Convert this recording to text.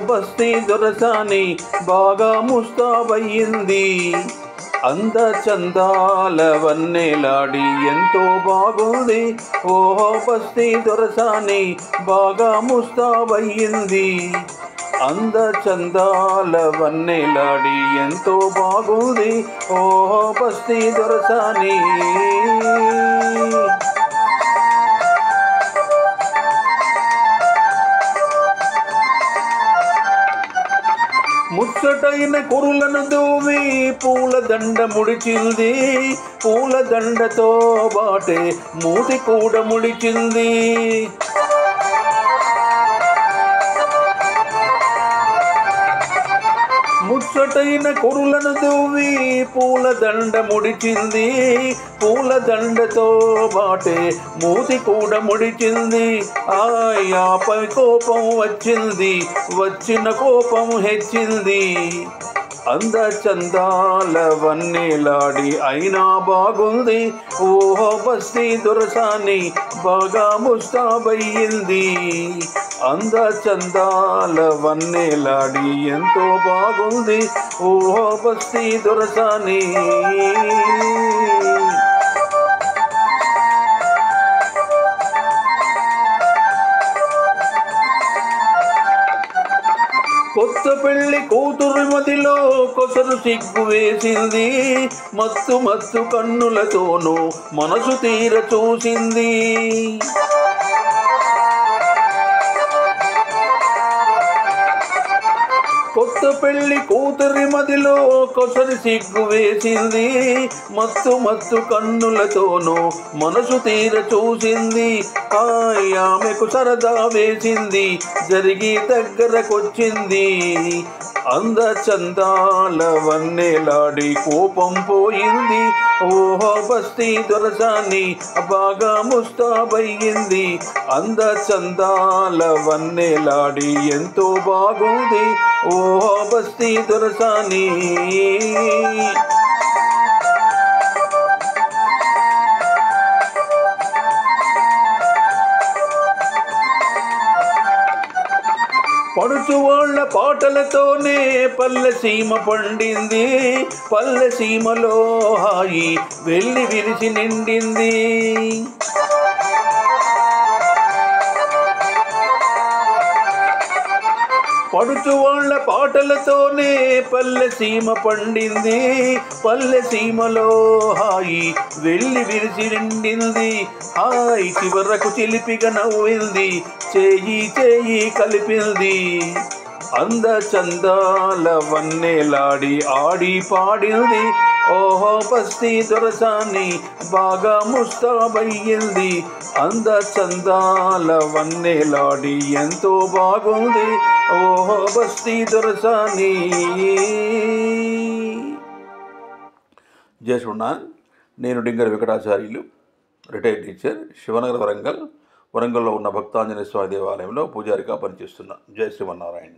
బస్తీ దొరసాని బాగా ముస్తాబయ్యింది. అంద చందాల వన్నెలాడి ఎంతో బాగుంది. ఓహో బస్తీ దొరసాని బాగా ముస్తాబయ్యింది. అంద చందాల వన్నెలాడి ఎంతో బాగుంది. ఓహో బస్తీ దొరసాని. ముచ్చటైన కురులను దూవి పూలదండ ముడిచింది. పూలదండతో బాటే మూతి కూడా ముడిచింది. ముచ్చటైన కురులను దూవి పూలదండ ముడిచింది. పూలదండతో బాటే మూతి కూడా ముడిచింది. ఆపై కోపం వచ్చింది, వచ్చిన కోపం హెచ్చింది. అంద చందాల వన్నెలాడి అయినా బాగుంది. ఓహో బస్తీ దొరసాని బాగా ముస్తాబయ్యింది. అంద చందాల వన్నెలాడి ఎంతో బాగుంది. ఓహో బస్తీ దొరసాని. కొత్త పెళ్లి కూతురు మదిలో కొసరు సిగ్గు వేసింది. మత్తు మత్తు కన్నులతోనూ మనసు తీర చూసింది. కొత్త పెళ్లి కూతురి మదిలో కొసరి సిగ్గు వేసింది. మత్తు మత్తు కన్నులతోనూ మనసు తీర చూసింది. ఆమెకు సరదా వేసింది, జరిగి దగ్గరకొచ్చింది. అంద చందాల వన్నెలాడి కోపం పోయింది. ఓహో బస్తీ దొరసాని బాగా ముస్తాబయ్యింది. అంద చందాల వన్నెలాడి ఎంతో బాగుంది. ఓహో బస్తీ దొరసాని. పడుచు వాళ్ళ పాటలతోనే పల్లె సీమ పండింది. పల్లె సీమలో హాయి వెళ్ళి విరిసి నిండింది. పడుచు వాళ్ళ పాటలతోనే పల్లె సీమ పండింది. పల్లె సీమలో హాయి వెళ్ళి విరిసి నిండింది. చివరకు చిలిపిగా నవ్వింది, చేయి చేయి కలిపింది. అంద చందాల వన్నెలాడి ఆడి పాడింది. ఓహో బస్తీ దొరసాని బాగా ముస్తాబయ్యింది. అంద చందాల వన్నెలాడి ఎంతో బాగుంది. ఓహో బస్తీ దొరసాని. జై శ్రీమన్నారాయణ. నేను డింగర వెంకటాచార్యులు, రిటైర్డ్ టీచర్, శివనగర్ వరంగల్లో ఉన్న భక్తాంజనేయ స్వామి దేవాలయంలో పూజారిగా పనిచేస్తున్నా. జై శ్రీమన్నారాయణ.